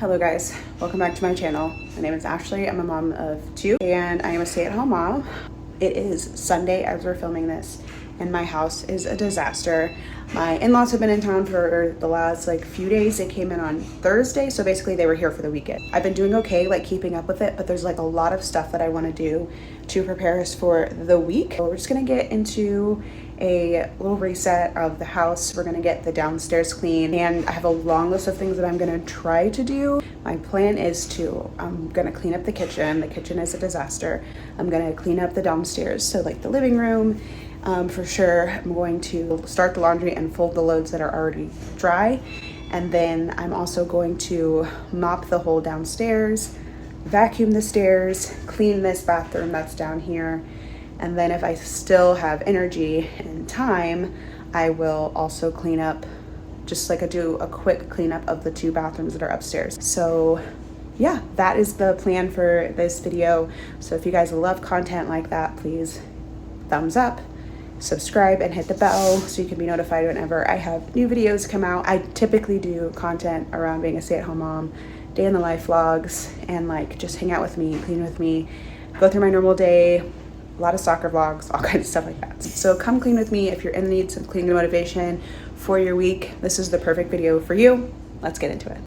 Hello guys, welcome back to my channel. My name is Ashley. I'm a mom of two and I am a stay-at-home mom. It is Sunday as we're filming this and my house is a disaster. My in-laws have been in town for the last few days. They came in on Thursday, so basically they were here for the weekend. I've been doing okay, keeping up with it, but there's a lot of stuff that I want to do to prepare us for the week. So we're just gonna get into a little reset of the house. We're gonna get the downstairs clean and I have a long list of things that I'm gonna try to do. My plan is I'm gonna clean up the kitchen. The kitchen is a disaster. I'm gonna clean up the downstairs, so the living room, for sure. I'm going to start the laundry and fold the loads that are already dry. And then I'm also going to mop the whole downstairs, vacuum the stairs, clean this bathroom that's down here. And then if I still have energy and time, I will also clean up, do a quick cleanup of the two bathrooms that are upstairs. So yeah, that is the plan for this video. So if you guys love content like that, please thumbs up, subscribe, and hit the bell so you can be notified whenever I have new videos come out. I typically do content around being a stay-at-home mom, day in the life vlogs, and just hang out with me, clean with me, go through my normal day, a lot of soccer vlogs, all kinds of stuff like that. So come clean with me if you're in the need of cleaning motivation for your week. This is the perfect video for you. Let's get into it.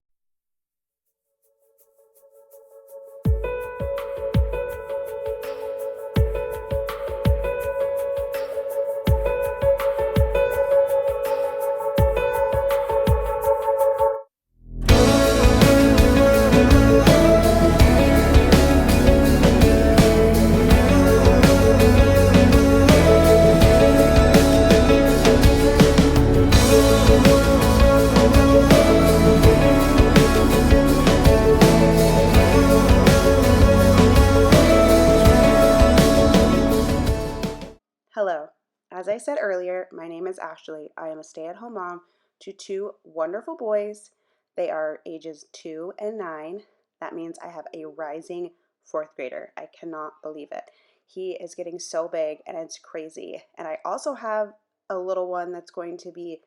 Hello. As I said earlier, my name is Ashley. I am a stay-at-home mom to two wonderful boys. They are ages 2 and 9. That means I have a rising 4th grader. I cannot believe it. He is getting so big and it's crazy. And I also have a little one that's going to be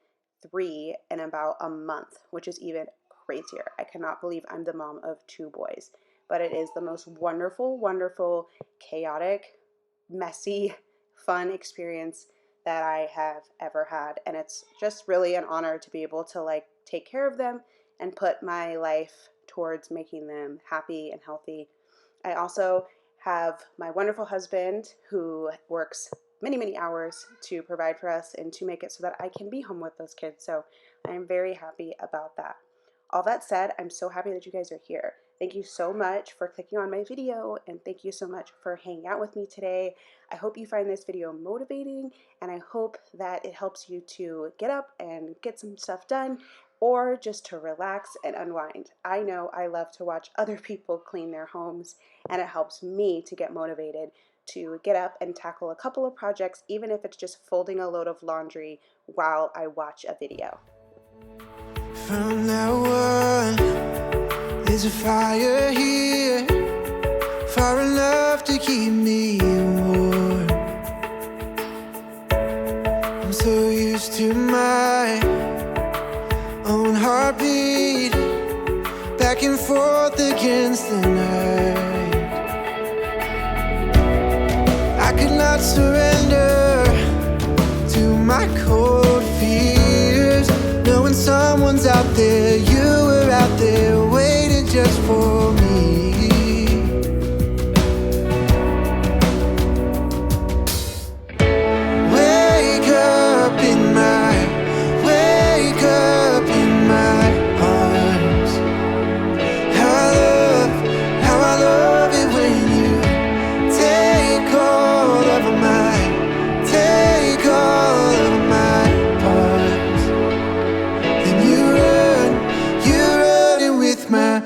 3 in about a month, which is even crazier. I cannot believe I'm the mom of 2 boys. But it is the most wonderful, chaotic, messy, fun experience that I have ever had, and it's just really an honor to be able to take care of them and put my life towards making them happy and healthy. I also have my wonderful husband who works many hours to provide for us and to make it so that I can be home with those kids, so I am very happy about that. All that said, I'm so happy that you guys are here. Thank you so much for clicking on my video, and thank you so much for hanging out with me today. I hope you find this video motivating, and I hope that it helps you to get up and get some stuff done, or just to relax and unwind. I know I love to watch other people clean their homes, and it helps me to get motivated to get up and tackle a couple of projects, even if it's just folding a load of laundry while I watch a video. From now on, there's a fire here, far enough to keep me warm. I'm so used to my own heartbeat, back and forth against the night. I could not surrender to my cold fears, knowing someone's out there, you were out there waiting just for me. Wake up in my arms. How I love it when you take all of my parts. Then you're running with my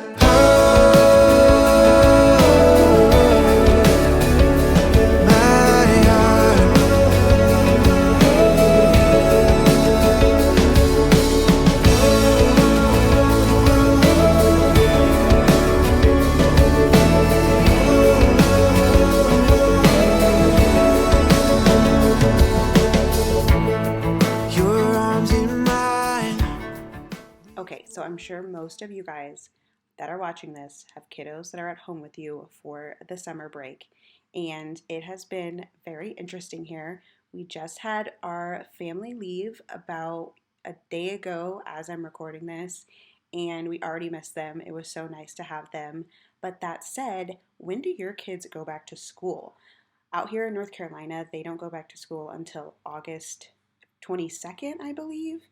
Okay, so I'm sure most of you guys that are watching this have kiddos that are at home with you for the summer break. And it has been very interesting here. We just had our family leave about a day ago as I'm recording this, and we already missed them. It was so nice to have them. But that said, when do your kids go back to school? Out here in North Carolina, they don't go back to school until August 22nd, I believe,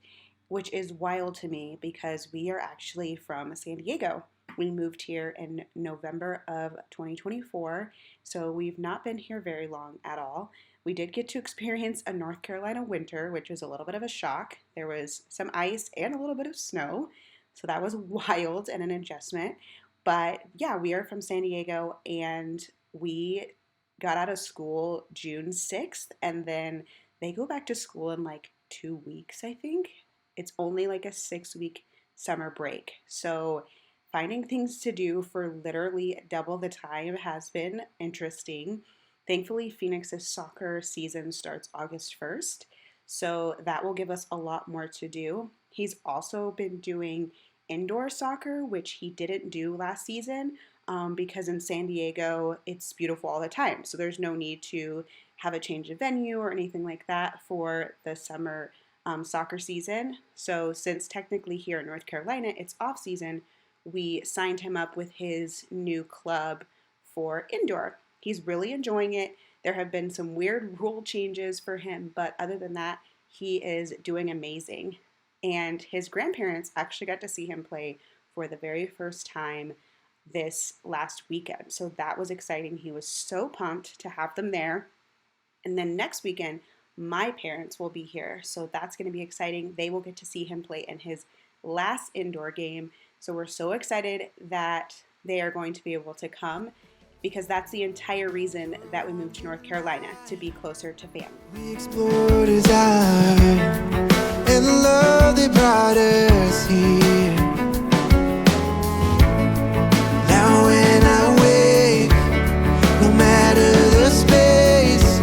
which is wild to me because we are actually from San Diego. We moved here in November of 2024, so we've not been here very long at all. We did get to experience a North Carolina winter, which was a little bit of a shock. There was some ice and a little bit of snow, so that was wild and an adjustment. But yeah, we are from San Diego, and we got out of school June 6th, and then they go back to school in like 2 weeks, I think. It's only like a 6 week summer break. So finding things to do for literally double the time has been interesting. Thankfully, Phoenix's soccer season starts August 1st, so that will give us a lot more to do. He's also been doing indoor soccer, which he didn't do last season because in San Diego it's beautiful all the time. So there's no need to have a change of venue or anything like that for the summer soccer season. So since technically here in North Carolina it's off season, we signed him up with his new club for indoor. He's really enjoying it. There have been some weird rule changes for him, but other than that, he is doing amazing. And his grandparents actually got to see him play for the very first time this last weekend. So that was exciting. He was so pumped to have them there. And then next weekend, my parents will be here. So that's going to be exciting. They will get to see him play in his last indoor game. So we're so excited that they are going to be able to come because that's the entire reason that we moved to North Carolina, to be closer to family. We explored desire and the love that brought us here. Now when I wake, no matter the space,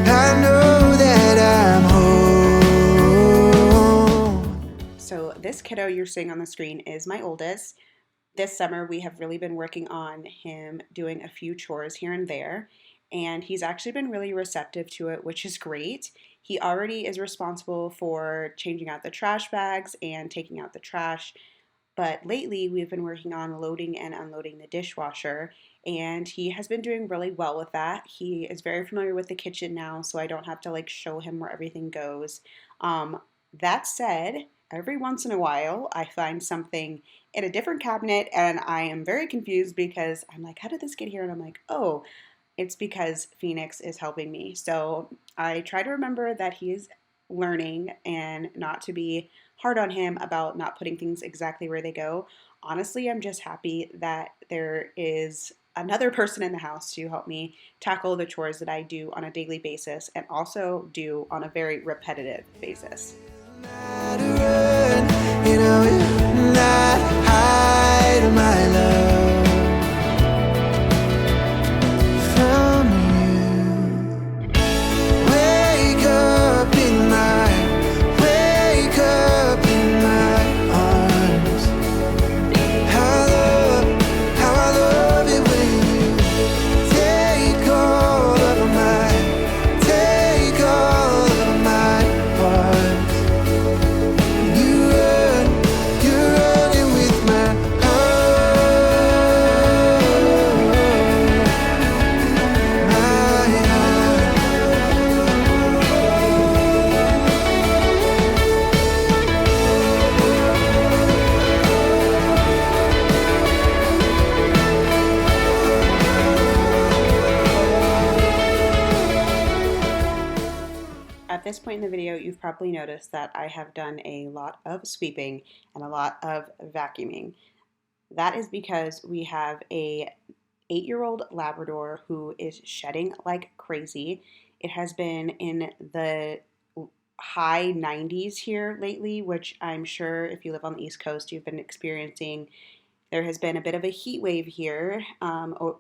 I know that I'm home. So this kiddo you're seeing on the screen is my oldest. This summer we have really been working on him doing a few chores here and there, and he's actually been really receptive to it, which is great. He already is responsible for changing out the trash bags and taking out the trash, but lately we've been working on loading and unloading the dishwasher, and he has been doing really well with that. He is very familiar with the kitchen now, so I don't have to like show him where everything goes. That said, every once in a while I find something in a different cabinet and I am very confused because I'm like, how did this get here? And I'm like, oh, it's because Phoenix is helping me. So I try to remember that he is learning and not to be hard on him about not putting things exactly where they go. Honestly, I'm just happy that there is another person in the house to help me tackle the chores that I do on a daily basis and also do on a very repetitive basis. You know, if not hide my love from you. Wake up in my arms. How I love it when you take all of my parts. You're running with my At this point in the video, you've probably noticed that I have done a lot of sweeping and a lot of vacuuming. That is because we have a 8-year-old Labrador who is shedding like crazy. It has been in the high 90s here lately, which I'm sure if you live on the East Coast, you've been experiencing. There has been a bit of a heat wave here on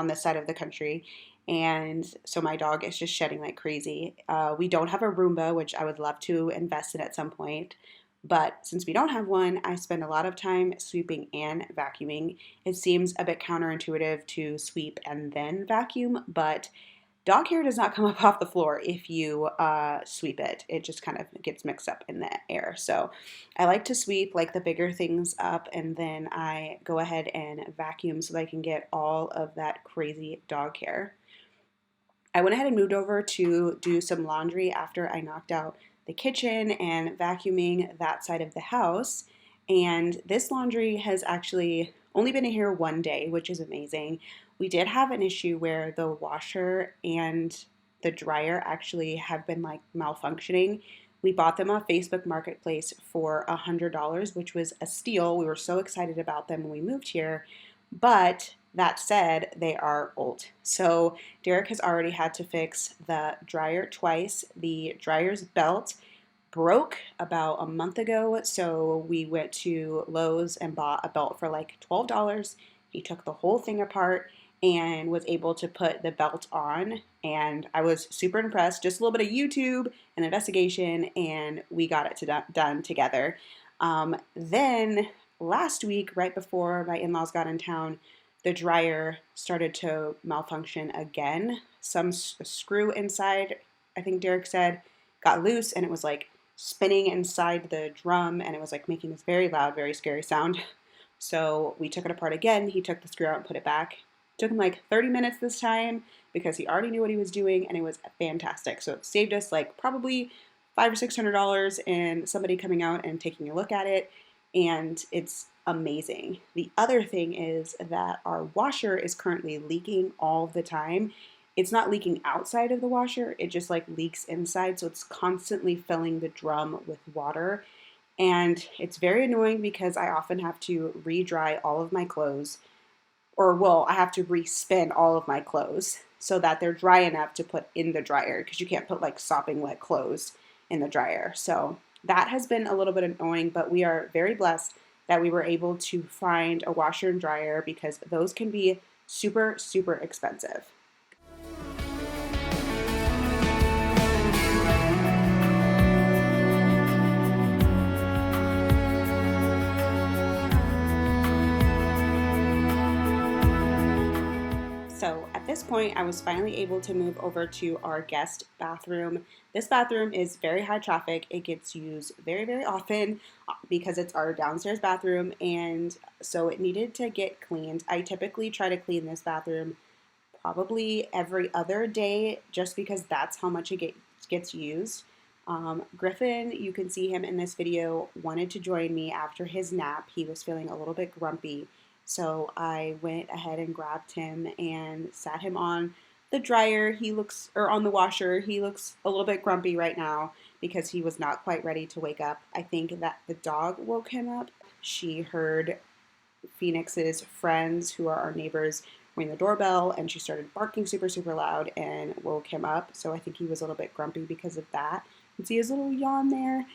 this side of the country. And so my dog is just shedding like crazy. We don't have a Roomba, which I would love to invest in at some point. But since we don't have one, I spend a lot of time sweeping and vacuuming. It seems a bit counterintuitive to sweep and then vacuum, but dog hair does not come up off the floor if you sweep it. It just kind of gets mixed up in the air. So I like to sweep like the bigger things up, and then I go ahead and vacuum so that I can get all of that crazy dog hair. I went ahead and moved over to do some laundry after I knocked out the kitchen and vacuuming that side of the house. And this laundry has actually only been in here one day, which is amazing. We did have an issue where the washer and the dryer actually have been like malfunctioning. We bought them off Facebook Marketplace for $100, which was a steal. We were so excited about them when we moved here. But that said, they are old. So Derek has already had to fix the dryer twice. The dryer's belt broke about a month ago, so we went to Lowe's and bought a belt for like $12. He took the whole thing apart and was able to put the belt on, and I was super impressed. Just a little bit of YouTube and investigation, and we got it done together. Then last week, right before my in-laws got in town, the dryer started to malfunction again. Some screw inside, I think Derek said, got loose, and it was like spinning inside the drum, and it was like making this very loud, very scary sound. So we took it apart again. He took the screw out and put it back. It took him like 30 minutes this time because he already knew what he was doing, and it was fantastic. So it saved us like probably $500 or $600 and somebody coming out and taking a look at it, and it's amazing. The other thing is that our washer is currently leaking all the time. It's not leaking outside of the washer, it just like leaks inside, so it's constantly filling the drum with water. And it's very annoying because I often have to re-dry all of my clothes, or well, I have to re-spin all of my clothes so that they're dry enough to put in the dryer, because you can't put like sopping wet clothes in the dryer. So that has been a little bit annoying, but we are very blessed that we were able to find a washer and dryer, because those can be super, super expensive. So at this point, I was finally able to move over to our guest bathroom. This bathroom is very high traffic. It gets used very, very often because it's our downstairs bathroom, and so it needed to get cleaned. I typically try to clean this bathroom probably every other day just because that's how much it gets used. Griffin, you can see him in this video, wanted to join me after his nap. He was feeling a little bit grumpy. So I went ahead and grabbed him and sat him on the dryer. Or on the washer. He looks a little bit grumpy right now because he was not quite ready to wake up. I think that the dog woke him up. She heard Phoenix's friends, who are our neighbors, ring the doorbell, and she started barking super, super loud and woke him up. So I think he was a little bit grumpy because of that. You can see his little yawn there.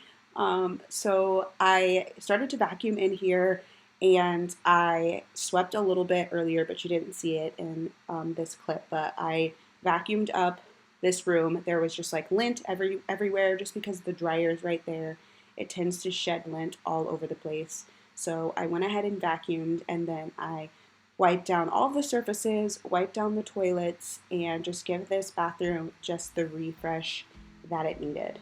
So I started to vacuum in here, and I swept a little bit earlier, but you didn't see it in this clip. But I vacuumed up this room. There was just like lint everywhere, just because the dryer is right there. It tends to shed lint all over the place. So I went ahead and vacuumed, and then I wiped down all the surfaces, wiped down the toilets, and just give this bathroom just the refresh that it needed.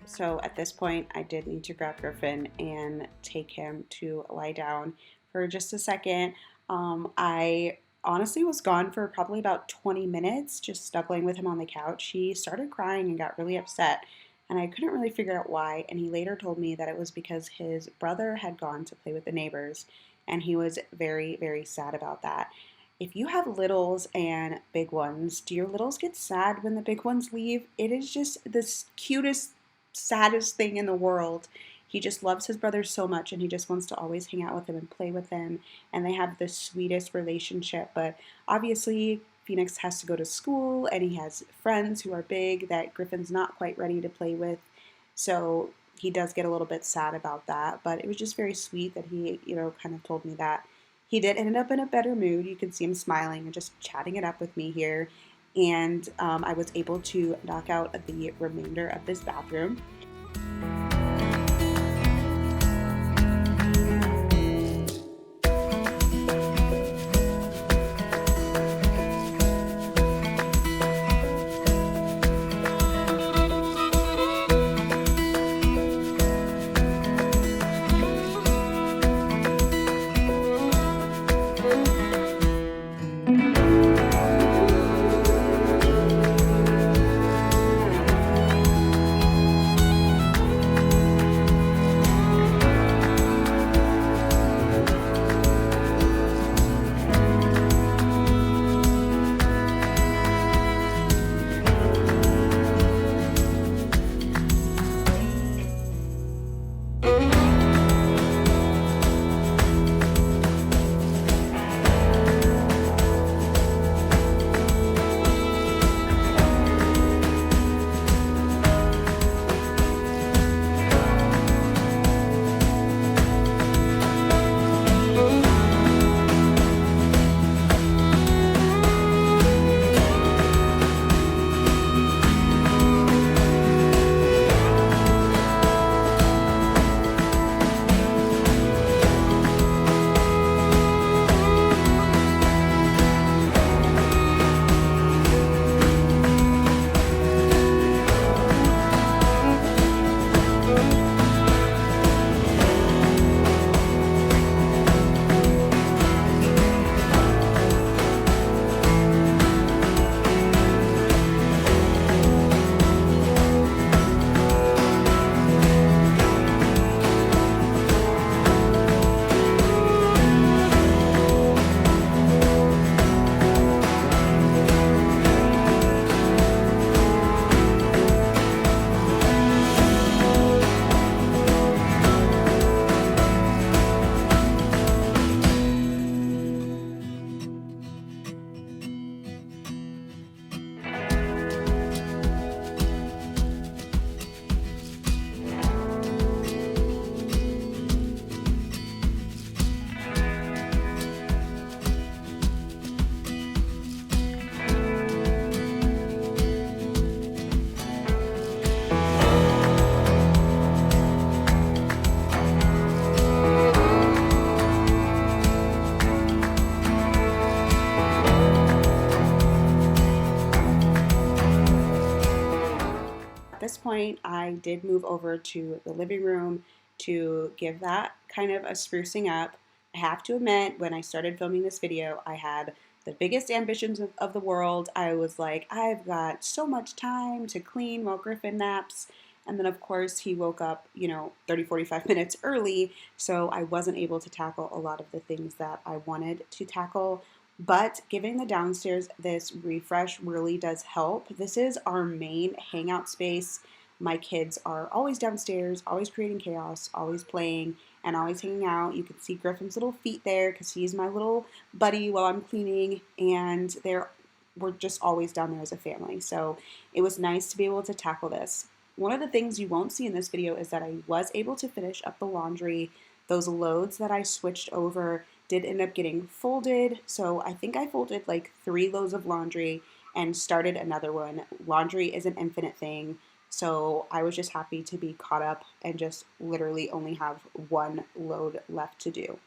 So at this point, I did need to grab Griffin and take him to lie down for just a second. I honestly was gone for probably about 20 minutes, just snuggling with him on the couch. He started crying and got really upset, and I couldn't really figure out why. And he later told me that it was because his brother had gone to play with the neighbors, and he was very, very sad about that. If you have littles and big ones, do your littles get sad when the big ones leave? It is just the cutest saddest thing in the world. He just loves his brother so much, and he just wants to always hang out with him and play with him. And they have the sweetest relationship. But obviously, Phoenix has to go to school, and he has friends who are big that Griffin's not quite ready to play with. So he does get a little bit sad about that. But it was just very sweet that he, kind of told me that. He did end up in a better mood. You can see him smiling and just chatting it up with me here. And I was able to knock out the remainder of this bathroom. At this point, I did move over to the living room to give that kind of a sprucing up. I have to admit, when I started filming this video, I had the biggest ambitions of the world. I was like, I've got so much time to clean while Griffin naps. And then, of course, he woke up, 30, 45 minutes early, so I wasn't able to tackle a lot of the things that I wanted to tackle. But giving the downstairs this refresh really does help. This is our main hangout space. My kids are always downstairs, always creating chaos, always playing, and always hanging out. You can see Griffin's little feet there because he's my little buddy while I'm cleaning, and we're just always down there as a family. So it was nice to be able to tackle this. One of the things you won't see in this video is that I was able to finish up the laundry. Those loads that I switched over did end up getting folded. So I think I folded like 3 loads of laundry and started another one. Laundry is an infinite thing. So I was just happy to be caught up and just literally only have 1 load left to do.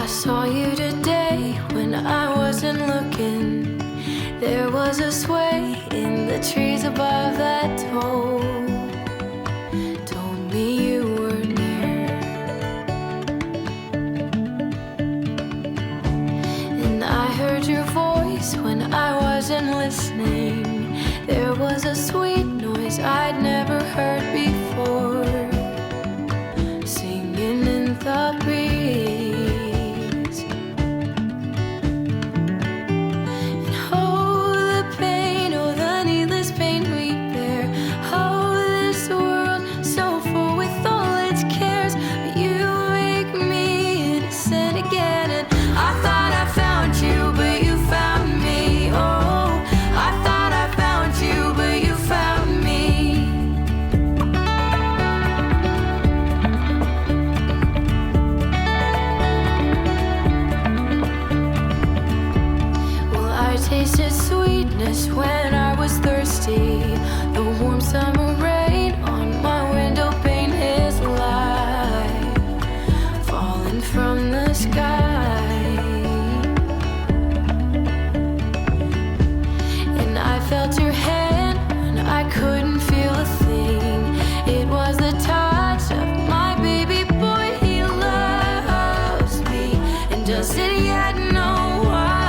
Saw you today when I wasn't looking. There was a sway in the trees above that told me you were near. a sweet noise I'd never heard before, singing in the breeze. And oh, the pain, oh, the needless pain we bear. Oh, this world so full with all its cares, but you make me innocent again. And I thought I found you, but you found me. Oh, I thought I found you, but you found me. Well, I tasted sweetness when I was thirsty. The warm summer rain on my window pane is light falling from the sky. And I felt your hand when I couldn't feel a thing. It was the touch of my baby boy. He loves me and doesn't yet know why.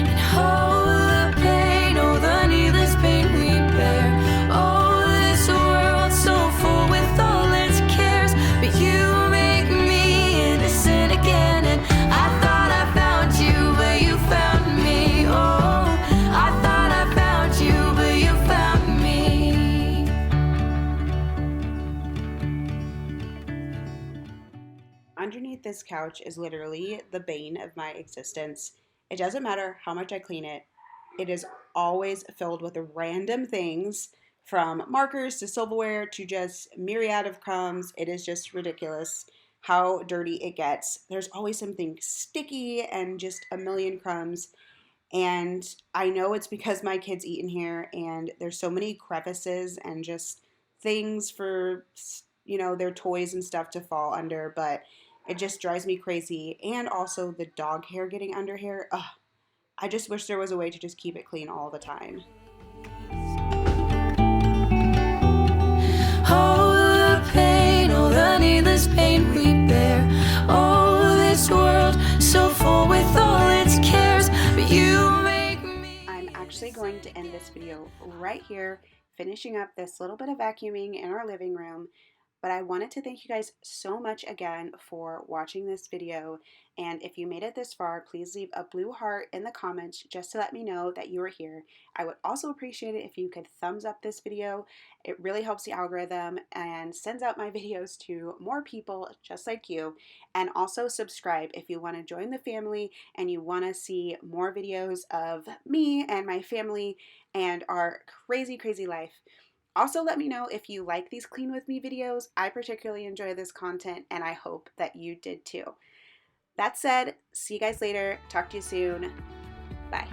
And oh, the pain, oh, the needless pain we bear. Oh, this world so full with all its cares, but you make me innocent again. And I thought I found you, but you found me. Oh, I thought I found you, but you found me. Underneath this couch is literally the bane of my existence. It doesn't matter how much I clean it, it is always filled with random things, from markers to silverware to just myriad of crumbs. It is just ridiculous how dirty it gets. There's always something sticky and just a million crumbs. And I know it's because my kids eat in here and there's so many crevices and just things for, their toys and stuff to fall under, but it just drives me crazy. And also the dog hair getting under here. Ugh, I just wish there was a way to just keep it clean all the time. Oh, the pain, oh, the needless pain we bear. Oh, this world so full with all its cares, but you make me. I'm actually going to end this video right here, finishing up this little bit of vacuuming in our living room. But I wanted to thank you guys so much again for watching this video. And if you made it this far, please leave a blue heart in the comments just to let me know that you were here. I would also appreciate it if you could thumbs up this video. It really helps the algorithm and sends out my videos to more people just like you. And also subscribe if you want to join the family and you want to see more videos of me and my family and our crazy, crazy life. Also, let me know if you like these Clean With Me videos. I particularly enjoy this content, and I hope that you did too. That said, see you guys later. Talk to you soon. Bye.